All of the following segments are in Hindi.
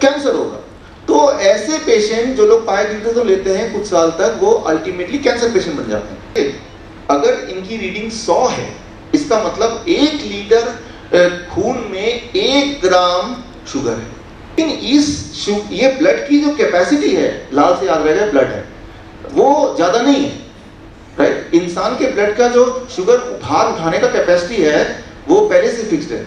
कैंसर होगा। तो ऐसे पेशेंट जो लोग पायरेथ्रिन तो लेते हैं कुछ साल तक, वो अल्टीमेटली कैंसर पेशेंट बन जाते हैं। अगर इनकी रीडिंग 100 है, इसका मतलब 1 लीटर खून में 1 ग्राम शुगर है। लेकिन ये ब्लड की जो कैपेसिटी है, लाल से याद रह जाए, ब्लड है वो ज्यादा नहीं है, राइट। इंसान के ब्लड का जो शुगर भार उठाने का कैपेसिटी है वो पहले से फिक्स्ड है।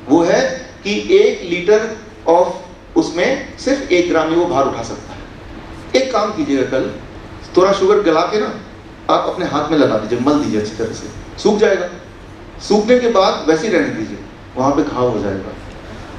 वो है कि 1 लीटर ऑफ उसमें सिर्फ 1 ग्राम ही वो भार उठा सकता है। एक काम कीजिएगा, कल थोड़ा शुगर गला के ना आप अपने हाथ में लगा दीजिए, मल दीजिए अच्छी तरह से, सूख जाएगा। सूखने के बाद वैसे ही रहने दीजिए, वहां पे घाव हो जाएगा,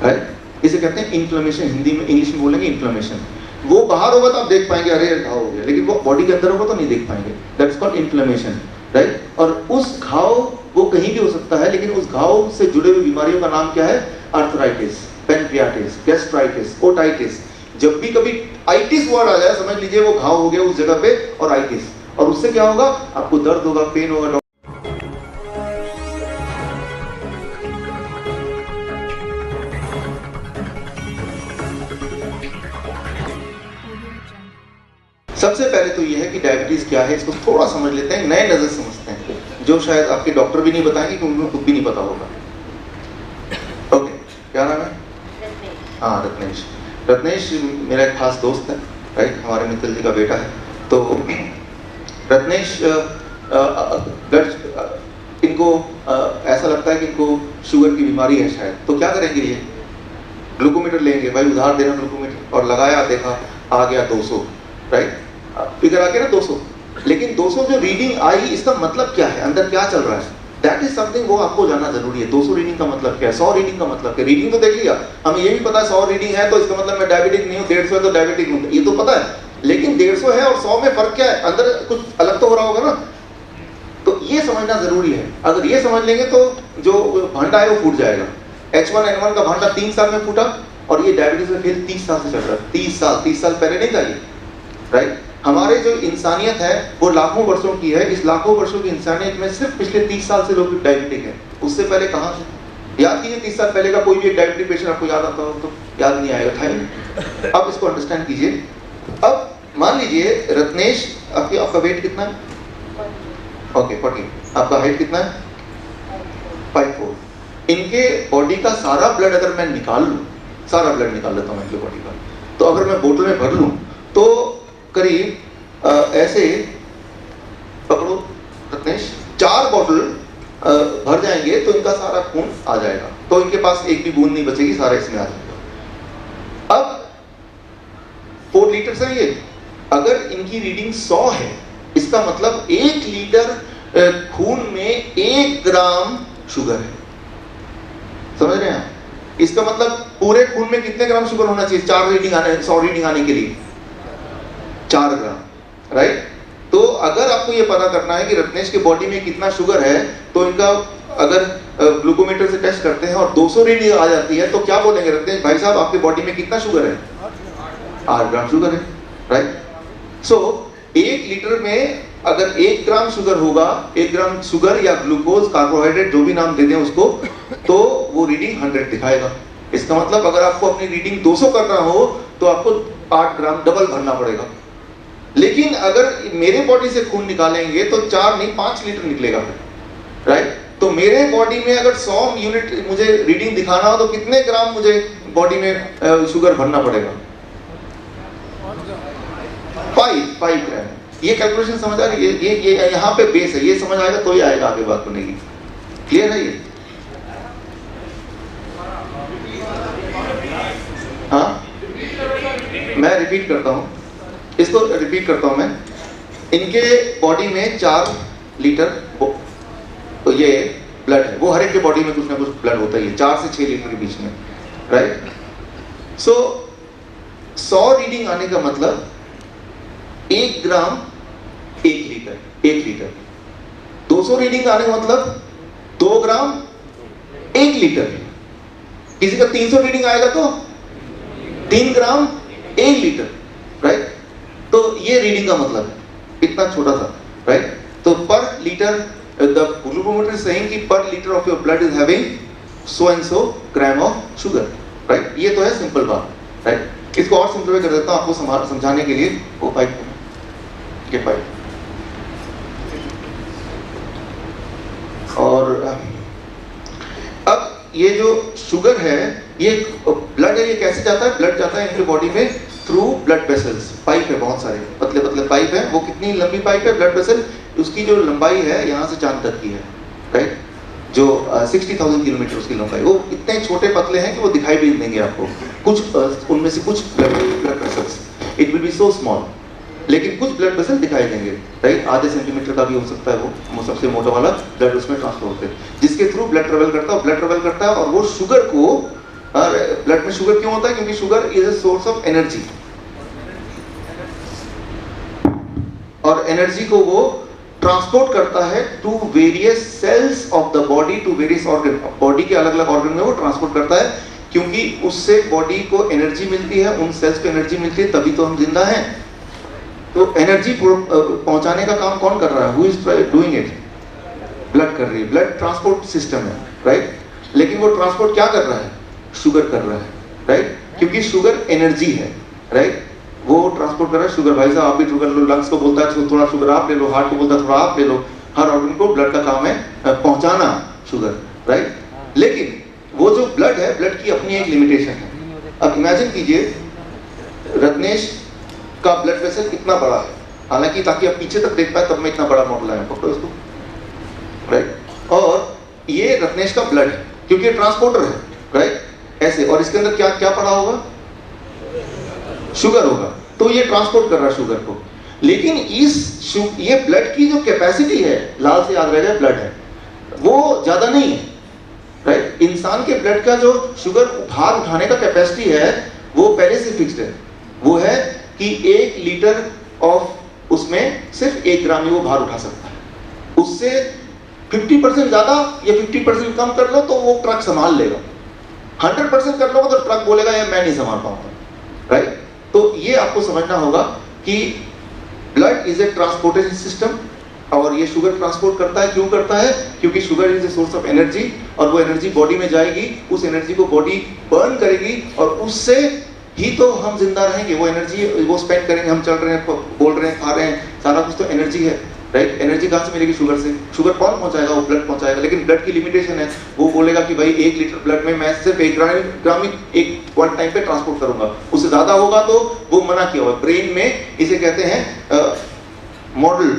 राइट। इसे कहते हैं इन्फ्लेमेशन, हिंदी में, इंग्लिश में बोलेंगे इन्फ्लेमेशन। वो बाहर होगा तो आप देख पाएंगे अरे घाव हो गया, लेकिन वो बॉडी के अंदर होगा तो नहीं देख पाएंगे। That's called inflammation, right. और उस घाव वो कहीं भी हो सकता है, लेकिन उस घाव से जुड़े हुए बीमारियों का नाम क्या है? Arthritis, pancreatitis, gastritis, otitis. जब भी कभी आइटिस वर्ड आ जाए, समझ लीजिए वो घाव हो गया उस जगह पे, और आइटिस। और उससे क्या होगा? आपको दर्द होगा, पेन होगा। सबसे पहले तो ये है कि डायबिटीज क्या है, इसको थोड़ा समझ लेते हैं, नए नजर समझते हैं, जो शायद आपके डॉक्टर भी नहीं बताएंगे क्योंकि उनको खुद भी नहीं पता होगा। ओके, क्या नाम है? हाँ, रत्नेश। रत्नेश मेरा एक खास दोस्त है, राइट, हमारे मित्तल जी का बेटा है। तो रत्नेश इनको ऐसा लगता है कि इनको शुगर की बीमारी है शायद। तो क्या करेंगे? ये ग्लूकोमीटर लेंगे, भाई उधार देना ग्लूकोमीटर, और लगाया, देखा आ गया 200, राइट, फिगर आ गया ना 200। लेकिन 200 जो रीडिंग आई, इसका मतलब क्या है, अंदर क्या चल रहा है? दैट इज समथिंग वो आपको जानना जरूरी है। 200 रीडिंग का मतलब क्या है, 100 रीडिंग का मतलब क्या है? रीडिंग तो देख लिया, हमें ये भी पता है 100 रीडिंग है तो इसका मतलब मैं डायबिटिक नहीं हूँ, 150 है तो डायबिटिक हूँ, ये तो पता है। लेकिन 150 है और 100 में फर्क क्या है? अंदर कुछ अलग तो हो रहा होगा ना। तो ये समझना जरूरी है। अगर ये समझ लेंगे तो जो भांडा है वो फूट जाएगा। H1N1 का भांडा 3 साल में फूटा, और ये डायबिटीज में फेल 30 साल से चल रहा है। 30 साल पहले नहीं था ये, राइट। हमारे जो इंसानियत है वो लाखों वर्षों की है। इस लाखों वर्षों की इंसानियत में सिर्फ पिछले 30 साल से लोग डायबिटिक हैं। उससे पहले कहाँ से? याद कीजिए 30 साल पहले का कोई भी एक डायबिटिक पेशेंट आपको याद आता हो तो? याद नहीं आएगा, था ही। अब इसको अंडरस्टैंड कीजिए। अब मान लीजिए रत्नेश, आपका वेट कितना है? ओके, 40। आपका हाइट कितना है? 5'4". इनके बॉडी का सारा ब्लड अगर मैं निकाल लूं, सारा ब्लड निकाल लेता हूं इनके बॉडी का, तो अगर मैं बोतल में भर लूं तो करीब ऐसे पकड़ो रत्नेश, 4 बोतल भर जाएंगे तो इनका सारा खून आ जाएगा। तो इनके पास एक भी बूंद नहीं बचेगी, सारा इसमें आ जाएगा। अब 4 लीटर से ये, अगर इनकी रीडिंग 100 है, इसका मतलब 1 लीटर खून में 1 ग्राम शुगर है। समझ रहे हैं आप? इसका मतलब पूरे खून में कितने ग्राम शुगर होना चाहिए 100 रीडिंग आने के लिए? 4 ग्राम, राइट। तो अगर आपको ये पता करना है कि रत्नेश के बॉडी में कितना शुगर है, तो इनका अगर ग्लूकोमीटर से टेस्ट करते हैं और 200 रीडिंग आ जाती है, तो क्या बोलेंगे? रत्नेश भाई साहब, आपके बॉडी में कितना शुगर है? 8 ग्राम शुगर है, राइट। सो 1 लीटर में अगर 1 ग्राम शुगर होगा, 1 ग्राम शुगर या ग्लूकोज, कार्बोहाइड्रेट, जो भी नाम दे दें उसको, तो वो रीडिंग 100 दिखाएगा। इसका मतलब अगर आपको अपनी रीडिंग 200 करना हो तो आपको 8 ग्राम डबल भरना पड़ेगा। लेकिन अगर मेरे बॉडी से खून निकालेंगे तो 4 नहीं 5 लीटर निकलेगा, राइट। तो मेरे बॉडी में अगर 100 यूनिट मुझे रीडिंग दिखाना हो तो कितने ग्राम मुझे बॉडी में शुगर भरना पड़ेगा? 5 ग्राम। ये कैलकुलेशन समझ आ रही है? ये यहाँ पे बेस है, ये समझ आएगा तो ही आएगा आगे बात बनेगी। क्लियर है ये? हाँ, मैं रिपीट करता हूँ, इसको रिपीट करता हूँ मैं। इनके बॉडी में 4 लीटर तो ये ब्लड है, वो हर एक के बॉडी में कुछ ना कुछ ब्लड होता ही है, 4 से 6 लीटर के बीच में, राइट। सो 100 रीडिंग आने का मतलब 1 ग्राम 1 लीटर। 200 रीडिंग आने का मतलब 2 ग्राम 1 लीटर। किसी का 300 रीडिंग आएगा तो 3 ग्राम 1 लीटर, राइट। तो ये रीडिंग का मतलब है, इतना छोटा सा, राइट। तो पर litre, the glucometer is saying कि पर litre of your blood is having so and so gram of sugar, right. ये तो है सिंपल बात, राइट। इसको और सिंपल कर देता हूँ आपको समझाने के लिए। वो पाइप, ये पाइप, और अब ये जो शुगर है, ये ब्लड है, ये कैसे जाता है? ब्लड जाता है इनके बॉडी में थ्रू ब्लड वेसल्स। पाइप है, बहुत सारे पतले पतले पाइप है। वो कितनी लंबी पाइप है ब्लड वेसल? उसकी जो लंबाई है यहाँ से चांद तक की है, राइट, जो 60,000 किलोमीटर उसकी लंबाई। वो इतने छोटे पतले हैं कि वो दिखाई भी नहीं देंगे आपको। कुछ उनमें से कुछ blood vessels, it will be so small, लेकिन कुछ ब्लड वेसल दिखाई देंगे, राइट, आधे सेंटीमीटर का भी हो सकता है। वो सबसे मोटा वाला ब्लड उसमें ट्रांसफर होते हैं, जिसके थ्रू ब्लड ट्रेवल करता है। ब्लड ट्रेवल करता है और वो शुगर को, ब्लड में शुगर क्यों होता है? क्योंकि sugar is a source of energy, और एनर्जी को वो ट्रांसपोर्ट करता है to various cells of the body, to various organ. Body के अलग अलग ऑर्गन में वो ट्रांसपोर्ट करता है, क्योंकि उससे बॉडी को एनर्जी मिलती है, उन सेल्स को एनर्जी मिलती है, तभी तो हम जिंदा हैं। तो एनर्जी पहुंचाने का काम कौन कर रहा है? Who is doing it? Blood कर रही है। ब्लड ट्रांसपोर्ट सिस्टम है, राइट, लेकिन वो ट्रांसपोर्ट क्या कर रहा है? शुगर कर रहा है, राइट, क्योंकि शुगर एनर्जी है, राइट, वो ट्रांसपोर्ट कर रहा है। शुगर, भाई साहब आप भी शुगर लो, लंग्स को बोलता है थोड़ा शुगर आप ले लो, हार्ट को बोलता है थोड़ा आप ले लो। हर ऑर्गन को ब्लड का काम है पहुंचाना शुगर, राइट। लेकिन वो जो ब्लड है, ब्लड की अपनी एक लिमिटेशन है। अब इमेजिन कीजिए रत्नेश का ब्लड वेसल कितना बड़ा है, हालांकि ताकि आप पीछे तक देख पाए तब मैं इतना बड़ा मॉडल आया, पकड़ो इसको, राइट। और ये रत्नेश का ब्लड है, क्योंकि ये ट्रांसपोर्टर है, राइट, ऐसे, और इसके अंदर क्या क्या पड़ा होगा? शुगर होगा। तो ये ट्रांसपोर्ट कर रहा है शुगर को। लेकिन ये ब्लड की जो कैपेसिटी है, लाल से याद रह जाए, ब्लड है, वो ज्यादा नहीं है, राइट। इंसान के ब्लड का जो शुगर भार उठाने का कैपेसिटी है वो पहले से फिक्स्ड है। वो है कि 1 लीटर ऑफ उसमें सिर्फ 1 ग्राम ही वो भार उठा सकता है। उससे 50% ज्यादा या 50% कम कर लो तो वो ट्रक संभाल लेगा। 100% कर लो तो ट्रक बोलेगा यार मैं नहीं संभाल पाऊंगा, राइट। तो ये आपको समझना होगा कि blood is a transportation system, और ये शुगर ट्रांसपोर्ट करता है। क्यों करता है? क्योंकि sugar is a source of energy, और वो एनर्जी बॉडी में जाएगी, उस एनर्जी को बॉडी बर्न करेगी, और उससे ही तो हम जिंदा रहेंगे। वो एनर्जी वो स्पेंड करेंगे, हम चल रहे हैं, बोल रहे हैं, खा रहे हैं, सारा कुछ तो एनर्जी है, राइट। एनर्जी कहाँ से मिलेगी? शुगर से। शुगर कौन पहुंचाएगा? वो ब्लड पहुंचाएगा। लेकिन ब्लड की लिमिटेशन है, वो बोलेगा कि भाई 1 लीटर ब्लड में मैं सिर्फ 1 ग्राम ही एक वन टाइम पे ट्रांसपोर्ट करूंगा, उससे ज्यादा होगा तो वो मना किया हुआ। ब्रेन में इसे कहते हैं model,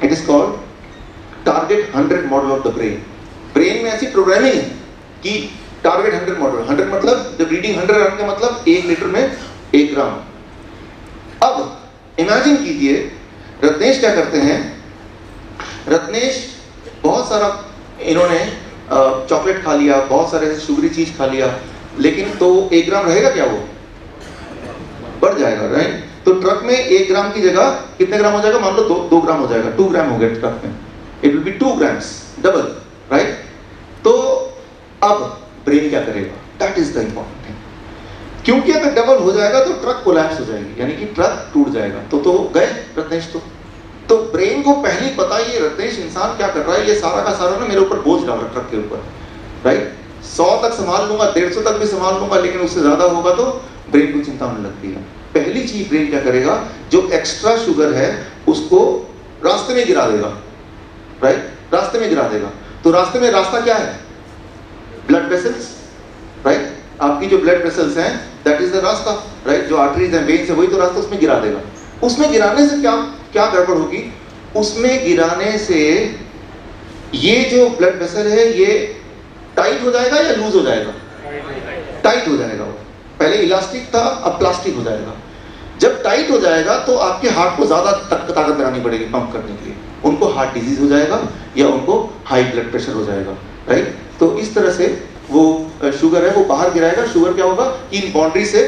it is called target 100 model of the brain. Brain में ऐसी प्रोग्रामिंग है कि टारगेट 100 मॉडल, 100 मतलब जब रीडिंग 100 रन का मतलब 1 लीटर में 1 ग्राम। अब इमेजिन कीजिए रत्नेश क्या करते हैं। रत्नेश बहुत सारा, इन्होंने चॉकलेट खा लिया, बहुत सारे शुगरी चीज खा लिया, लेकिन तो 1 ग्राम रहेगा क्या? वो बढ़ जाएगा, राइट। तो ट्रक में 1 ग्राम की जगह कितने ग्राम हो जाएगा? मान लो 2 ग्राम हो जाएगा, 2 ग्राम हो गया ट्रक में, it will be 2 grams, double, right. तो अब ब्रेन क्या करेगा? That is the important thing. क्योंकि अगर डबल हो जाएगा तो ट्रक कोलैप्स हो जाएगी, यानी कि ट्रक टूट जाएगा। तो गए रत्नेश। तो ब्रेन को पहले पता ये रत्नेश इंसान क्या कर रहा है, ये सारा का सारा ना मेरे ऊपर बोझ डाल रहा ट्रक के ऊपर, राइट। 100 तक संभाल लूंगा, 150 तक भी संभाल लूंगा, लेकिन उससे ज्यादा होगा तो ब्रेन को चिंता होने लगती है। पहली चीज ब्रेन क्या करेगा, जो एक्स्ट्रा शुगर है उसको रास्ते में गिरा देगा, राइट, रास्ते में गिरा देगा। तो रास्ते में रास्ता क्या है? Blood vessels, right. आपकी जो ब्लड वेसल्स हैं दैट इज द रास्ता, राइट। जो आर्टरीज हैं, वेन्स है, वही तो रास्ता, उसमें गिरा देगा। उसमें गिराने से क्या क्या गड़बड़ होगी? उसमें गिराने से ये जो ब्लड वेसल है ये टाइट हो जाएगा या लूज हो जाएगा? टाइट हो जाएगा। पहले इलास्टिक था, अब प्लास्टिक हो जाएगा। जब टाइट हो जाएगा तो आपके हार्ट को ज्यादा ताकत लगानी पड़ेगी पंप करने के लिए। उनको हार्ट डिजीज हो जाएगा या उनको हाई ब्लड प्रेशर हो जाएगा, राइट। तो इस तरह से वो शुगर है वो बाहर गिराएगा। शुगर क्या होगा कि इन बाउंड्री से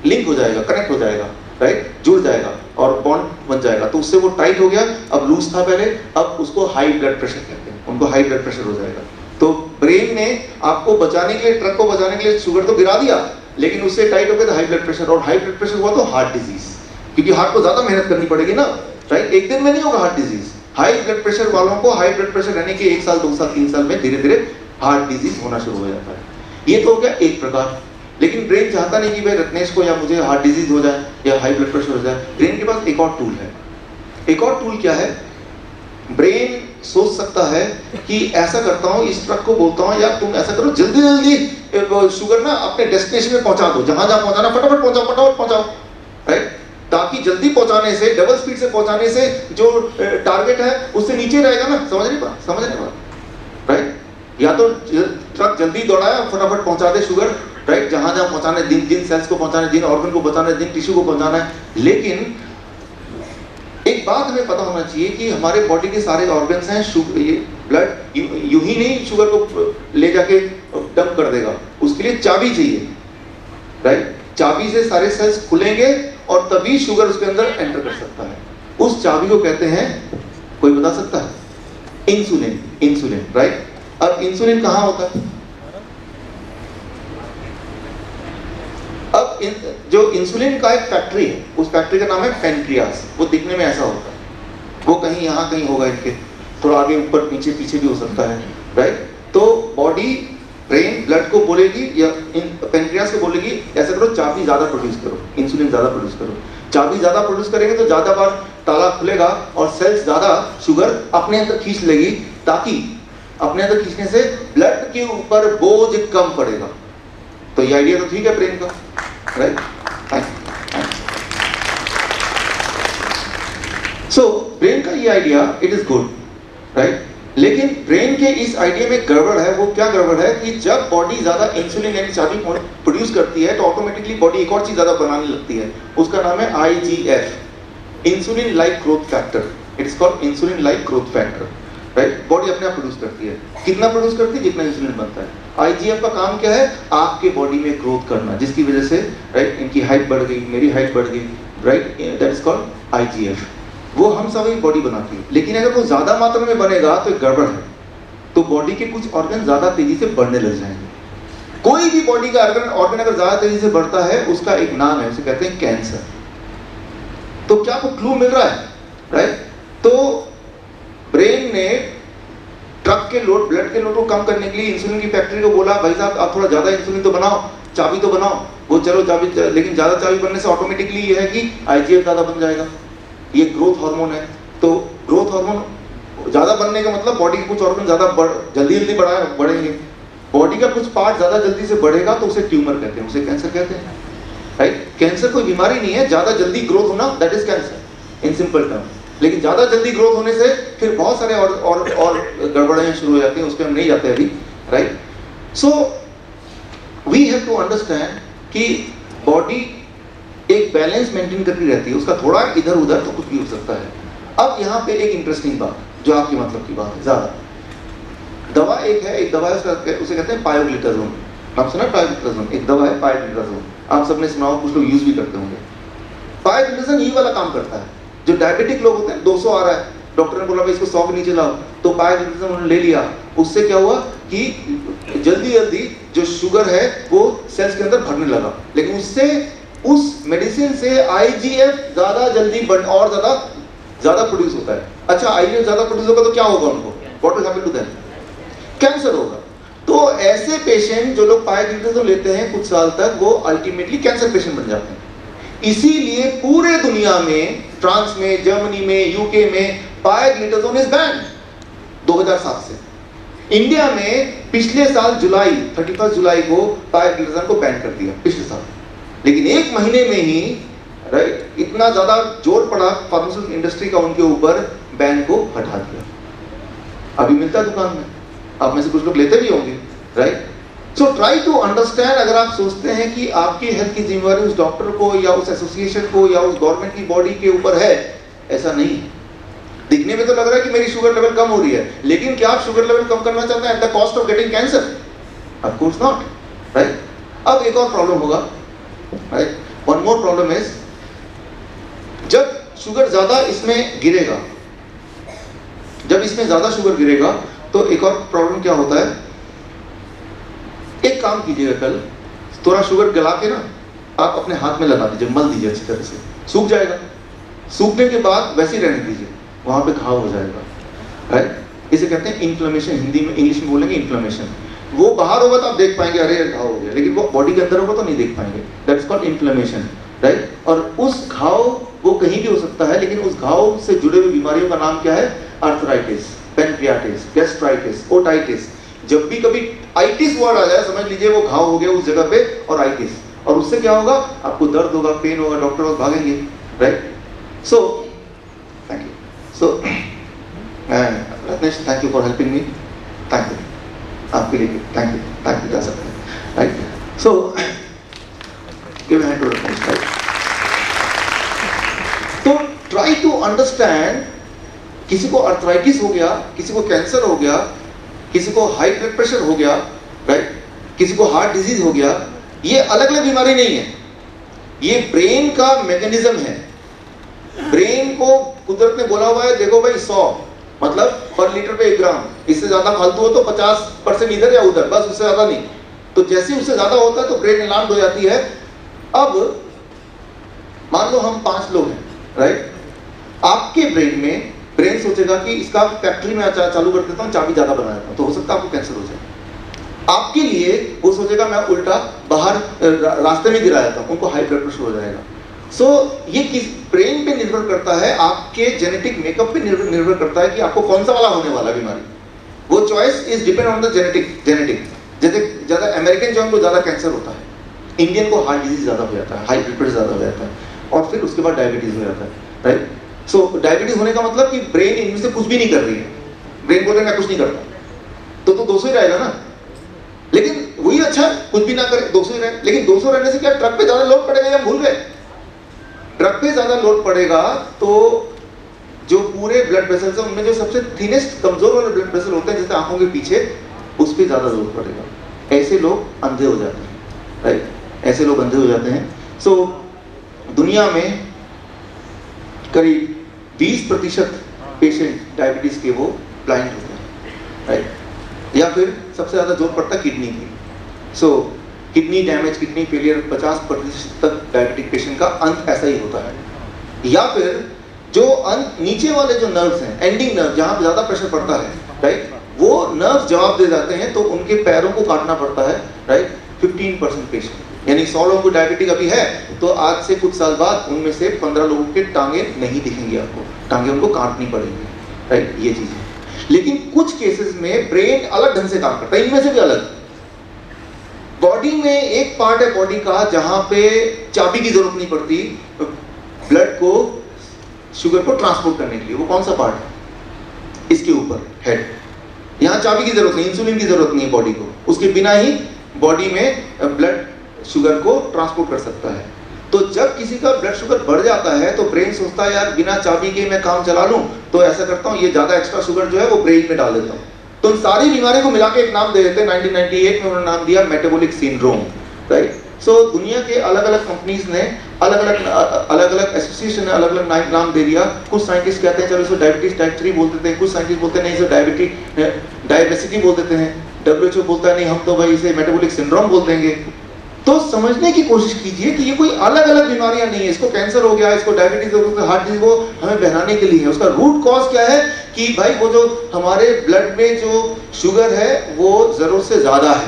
लिंक हो जाएगा, कनेक्ट हो जाएगा, राइट, जुड़ जाएगा और बॉन्ड बन जाएगा। तो उससे वो टाइट हो गया, अब लूज था पहले, अब उसको हाई ब्लड प्रेशर कहते हैं, उनको हाई ब्लड प्रेशर हो जाएगा। तो ब्रेन ने आपको बचाने के लिए, ट्रक को बचाने के लिए शुगर तो गिरा दिया, लेकिन उससे टाइट हो गया तो हाई ब्लड प्रेशर, और हाई ब्लड प्रेशर हुआ तो हार्ट डिजीज, क्योंकि हार्ट को ज्यादा मेहनत करनी पड़ेगी ना, राइट। एक दिन में नहीं होगा heart disease. High blood pressure वालों को हाई ब्लड प्रेशर रहने के 1 साल 2 साल 3 साल में धीरे धीरे हार्ट डिजीज होना शुरू हो जाता है। ये तो हो गया एक प्रकार। लेकिन ब्रेन चाहता नहीं कि भाई रत्नेश को या मुझे हार्ट डिजीज हो जाए या हाई ब्लड प्रेशर हो जाए। ब्रेन के पास एक और टूल है। एक और टूल क्या है? ब्रेन सोच सकता है कि ऐसा करता हूं, इस ट्रक को बोलता हूं यार तुम ऐसा करो, जल्दी जल्दी शुगर ना अपने डेस्टिनेशन में पहुंचा दो, जहां जहां पहुंचाना फटाफट पहुंचाओ, राइट? ताकि जल्दी पहुंचाने से, डबल स्पीड से पहुंचाने से जो टारगेट है उससे नीचे रहेगा ना। समझ नहीं पा, राइट? या तो ट्रक जल्दी दौड़ाया, फटाफट पहुंचा दे शुगर, राइट? जहां जहां पहुंचाना है, जिन सेल्स को पहुंचाना है, जिन ऑर्गन को पहुंचाना है, जिन टिश्यू को पहुंचाना है। लेकिन एक बात हमें पता होना चाहिए कि हमारे बॉडी के सारे ऑर्गन्स हैं, ये ब्लड यूं ही नहीं शुगर को ले जाके डंप कर देगा, उसके लिए चाबी चाहिए, राइट? चाबी से सारे सेल्स खुलेंगे और तभी शुगर उसके अंदर एंटर कर सकता है। उस चाबी को कहते हैं, कोई बता सकता है? Insulin, right? अब इंसुलिन कहां होता है? अब जो इंसुलिन का एक फैक्ट्री है, उस फैक्ट्री का नाम है पेनक्रियास। वो दिखने में ऐसा होता है, वो कहीं यहाँ कहीं होगा, इनके थोड़ा आगे ऊपर पीछे भी हो सकता है, राइट? तो बॉडी, ब्रेन ब्लड को बोलेगी या पेनक्रियास को बोलेगी ऐसा करो, चाबी ज्यादा प्रोड्यूस करो, इंसुलिन ज्यादा प्रोड्यूस करो। चाबी ज्यादा प्रोड्यूस करेंगे तो ज्यादा बार ताला खुलेगा और सेल्स ज्यादा शुगर अपने अंदर खींच लेगी, ताकि अपने अंदर खींचने से ब्लड के ऊपर बोझ कम पड़ेगा। तो ये आइडिया तो ठीक है ब्रेन का, राइट? सो ब्रेन का ये idea it is good, right? लेकिन ब्रेन के इस आइडिया में गड़बड़ है। वो क्या गड़बड़ है कि जब बॉडी ज्यादा इंसुलिन यानी चाबी प्रोड्यूस करती है तो ऑटोमेटिकली बॉडी एक और चीज ज्यादा बनाने लगती है, उसका नाम है IGF, insulin like growth factor. It is called insulin like growth factor, right? Body अपने आप प्रोड्यूस करती है। कितना प्रोड्यूस करती है? जितना इंसुलिन बनता है। IGF का काम क्या है? आपके बॉडी में ग्रोथ करना, जिसकी वजह से, राइट, इनकी हाइट बढ़ गई, मेरी हाइट बढ़ गई, right? That is called IGF। वो हम सभी बॉडी बनाती है। लेकिन अगर वो ज्यादा मात्रा में बनेगा तो गड़बड़ है, तो बॉडी के कुछ ऑर्गन ज्यादा तेजी से बढ़ने लग जाएंगे। कोई भी बॉडी का ऑर्गन अगर ज्यादा तेजी से बढ़ता है, उसका एक नाम है, उसे कहते हैं कैंसर। तो क्या आपको क्लू मिल रहा है, राइट? तो ब्रेन ने ट्रक के लोड, ब्लड के लोड को कम करने के लिए इंसुलिन की फैक्ट्री को बोला, भाई साहब आप थोड़ा ज्यादा इंसुलिन तो बनाओ, चाबी तो बनाओ। वो चलो चाबी, लेकिन ज्यादा चाबी बनने से ऑटोमेटिकली ये है कि IGF ज्यादा बन जाएगा। ये ग्रोथ हार्मोन है, तो ग्रोथ हार्मोन ज्यादा बनने का मतलब बॉडी के कुछ ऑर्गन ज्यादा जल्दी बढ़ेंगे। बॉडी का कुछ पार्ट ज्यादा जल्दी से बढ़ेगा तो उसे ट्यूमर कहते हैं, उसे कैंसर कहते हैं, राइट? कैंसर कोई बीमारी नहीं है, ज्यादा जल्दी ग्रोथ होना that is cancer in simple term. लेकिन ज्यादा जल्दी ग्रोथ होने से फिर बहुत सारे और गड़बड़ियां शुरू हो जाती हैं, उस पर हम नहीं जाते अभी, right? So we have to understand कि बॉडी एक बैलेंस मेंटेन करती रहती है, उसका थोड़ा इधर उधर तो कुछ भी हो सकता है। अब यहाँ पे एक इंटरेस्टिंग बात, जो आपकी मतलब की बात है, ज्यादा दवा एक दवा है, उसे कहते हैं पायोग्लिटाजोन। आप सुना पायोग्लिटाजोन? एक दवा है पायोग्लिटाजोन, आप सबने सुना हो, कुछ लोग यूज भी करते होंगे। पायोग्लिटाजोन ये वाला काम करता है, जो डायबिटिक लोग होते हैं, 200 आ रहा है, डॉक्टर ने बोला भाई इसको 100 के नीचे लाओ, तो पायोग्लिटाजोन उन्होंने ले लिया। उससे क्या हुआ कि जल्दी जो शुगर है वो सेल्स के अंदर भरने लगा, लेकिन उससे, उस मेडिसिन से IGF ज्यादा जल्दी और ज्यादा प्रोड्यूस होता है। अच्छा, IGF ज्यादा प्रोड्यूस होगा तो क्या होगा उनको? What will happen to them? Cancer होगा। तो ऐसे पेशेंट जो लोग पायोग्लिटाजोन लेते हैं कुछ साल तक, वो अल्टीमेटली कैंसर पेशेंट बन जाते हैं। इसीलिए पूरे दुनिया में, फ्रांस में, जर्मनी में, UK में पायोग्लिटाजोन इज बैन्ड 2007 से। इंडिया में पिछले साल 31 जुलाई को पायोग्लिटाजोन को बैन कर दिया, पिछले साल। लेकिन एक महीने में ही, राइट, इतना ज्यादा जोर पड़ा फार्मास्यूटिकल इंडस्ट्री का उनके ऊपर, बैन को हटा दिया। अभी मिलता है दुकान में, आप में से कुछ लोग लेते भी होंगे, right? So try to understand. अगर आप सोचते हैं कि आपकी हेल्थ की जिम्मेवारी उस डॉक्टर को या उस एसोसिएशन को या उस गवर्नमेंट की बॉडी के ऊपर है, ऐसा नहीं है। दिखने में तो लग रहा है कि मेरी शुगर लेवल कम हो रही है, लेकिन क्या आप शुगर लेवल कम करना चाहते हैं at the cost of getting cancer? Of course not, right? अब एक और प्रॉब्लम होगा, right? One more problem is, जब शुगर ज्यादा इसमें गिरेगा, जब इसमें ज्यादा शुगर गिरेगा तो एक और प्रॉब्लम क्या होता है। एक काम कीजिएगा, कल थोड़ा शुगर गला के ना आप अपने हाथ में लगा दीजिए, मल दीजिए अच्छी तरह से, सूख जाएगा। सूखने के बाद वैसे ही रहने दीजिए, वहां पे घाव हो जाएगा, राइट? इसे कहते हैं इन्फ्लेमेशन, हिंदी में, इंग्लिश में बोलेंगे इन्फ्लेमेशन। वो बाहर होगा तो आप देख पाएंगे अरे घाव हो गया, लेकिन वो बॉडी के अंदर होगा तो नहीं देख पाएंगे। That's called inflammation, right. और उस घाव वो कहीं भी हो सकता है, लेकिन उस घाव से जुड़े हुए बीमारियों का नाम क्या है? Arthritis, pancreatitis, gastritis, otitis. जब भी कभी आइटिस वर्ड आ जाए समझ लीजिए वो घाव हो गया उस जगह पे, और आइटिस, और उससे क्या होगा? आपको दर्द होगा, पेन होगा, डॉक्टर पास भागेंगे, right. So thank you. So Ratnesh, thank you for helping me, thank you, आपके लिए थैंक यू जा सकते हैं, right. So give hand to Ratnesh, right. तो ट्राई टू अंडरस्टैंड, किसी को अर्थराइटिस हो गया, किसी को कैंसर हो गया, किसी को हाई ब्लड प्रेशर हो गया, राइट, किसी को हार्ट डिजीज हो गया, ये अलग अलग बीमारी नहीं है, ये ब्रेन का मैकेनिज्म है। ब्रेन को कुदरत ने बोला हुआ है देखो भाई 100 मतलब पर लीटर पे 1 ग्राम, इससे ज्यादा फालतू हो तो 50% इधर या उधर, बस उससे ज्यादा नहीं। तो जैसे उससे ज्यादा होता है तो ब्रेन अलार्म हो जाती है। अब मान लो हम 5 लोग हैं, राइट। आपके ब्रेन में ब्रेन सोचेगा कि इसका फैक्ट्री में चालू कर देता हूँ, चाबी ज्यादा बना देता हूँ, तो हो सकता है आपको कैंसर हो जाए। आपके लिए वो सोचेगा मैं उल्टा बाहर रास्ते में गिरा देता हूँ, उनको हाई ब्लड प्रेशर हो जाएगा। सो ये किस ब्रेन पे निर्भर करता है, आपके जेनेटिक मेकअप पे निर्भर करता है कि आपको कौन सा वाला होने वाला बीमारी। वो choice is depend on the genetic. जैसे ज्यादा अमेरिकन जॉन को ज्यादा कैंसर होता है, इंडियन को हार्ट डिजीज ज्यादा हो जाता है, हाई ब्लड प्रेशर ज्यादा हो जाता है, और फिर उसके बाद डायबिटीज हो जाता है, राइट। सो डायबिटीज होने का मतलब कि ब्रेन इनमें से कुछ भी नहीं कर रही है, ब्रेन बोल रहे मैं कुछ नहीं करता, तो 200 ही रहेगा ना। लेकिन वही अच्छा कुछ भी ना करे, 200 ही रहे। लेकिन 200 रहने से क्या ट्रक पे ज्यादा लोड पड़ेगा, या भूल गए? ट्रक पे ज्यादा लोड पड़ेगा तो जो पूरे ब्लड वेसल्स हैं उनमें जो सबसे थिनेस्ट कमजोर वाले ब्लड वेसल होते हैं जैसे आंखों के पीछे, उस पर ज्यादा लोड पड़ेगा। ऐसे लोग अंधे हो जाते हैं, राइट, ऐसे लोग अंधे हो जाते हैं। सो दुनिया में करीब 20% पेशेंट डायबिटीज के वो ब्लाइंड होते हैं, राइट। या फिर सबसे ज्यादा जोर पड़ता है किडनी की। सो किडनी डैमेज, किडनी फेलियर, 50% तक डायबिटिक पेशेंट का अंत ऐसा ही होता है। या फिर जो अंत नीचे वाले जो नर्व्स हैं, एंडिंग नर्व, जहां पे ज्यादा प्रेशर पड़ता है, राइट, वो नर्व जवाब दे जाते हैं तो उनके पैरों को काटना पड़ता है, राइट। 15% पेशेंट, यानी 100 लोगों को डायबिटिक अभी है तो आज से कुछ साल बाद उनमें से 15 लोगों के टांगे नहीं दिखेंगे आपको, टांगे उनको काटनी पड़ेंगी, राइट, ये चीज है। लेकिन कुछ केसेस में ब्रेन अलग ढंग से काम करता है, इनमें से भी अलग। बॉडी में एक पार्ट है बॉडी का जहां पे चाबी की जरूरत नहीं पड़ती ब्लड को, शुगर को ट्रांसपोर्ट करने के लिए। वो कौन सा पार्ट है? इसके ऊपर, हेड। यहाँ चाबी की जरूरत नहीं, इंसुलिन की जरूरत नहीं है बॉडी को, उसके बिना ही बॉडी में ब्लड शुगर को ट्रांसपोर्ट कर सकता है। तो जब किसी का ब्लड शुगर बढ़ जाता है तो ब्रेन सोचता है यार बिना चाबी के मैं काम चला लूं, तो ऐसा करता हूं, ये ज्यादा एक्स्ट्रा शुगर जो है वो ब्रेन में डाल देता हूं। तो उन सारी बीमारियों को मिला के एक नाम दे देते हैं। 1998 में उन्होंने नाम दिया मेटाबॉलिक सिंड्रोम, राइट। सो दुनिया के अलग अलग कंपनीज ने अलग अलग एसोसिएशन ने अलग अलग नाम दे दिया। कुछ साइंटिस्ट कहते हैं चलो इसको डायबिटीज टाइप 3 बोल देते हैं, कुछ साइंटिस्ट बोलते हैं नहीं इसे डायबिटिक बोल देते हैं, WHO बोलता है नहीं हम तो भाई इसे मेटाबॉलिक सिंड्रोम बोल देंगे। तो समझने की कोशिश कीजिए कि ये कोई अलग अलग बीमारियां नहीं है। इसको कैंसर हो गया, इसको डायबिटीज हो गया, हार्ट डिजीज, वो हमें बहलाने के लिए है। उसका रूट कॉज क्या है कि भाई वो जो हमारे ब्लड में जो शुगर है वो जरूरत से ज्यादा है,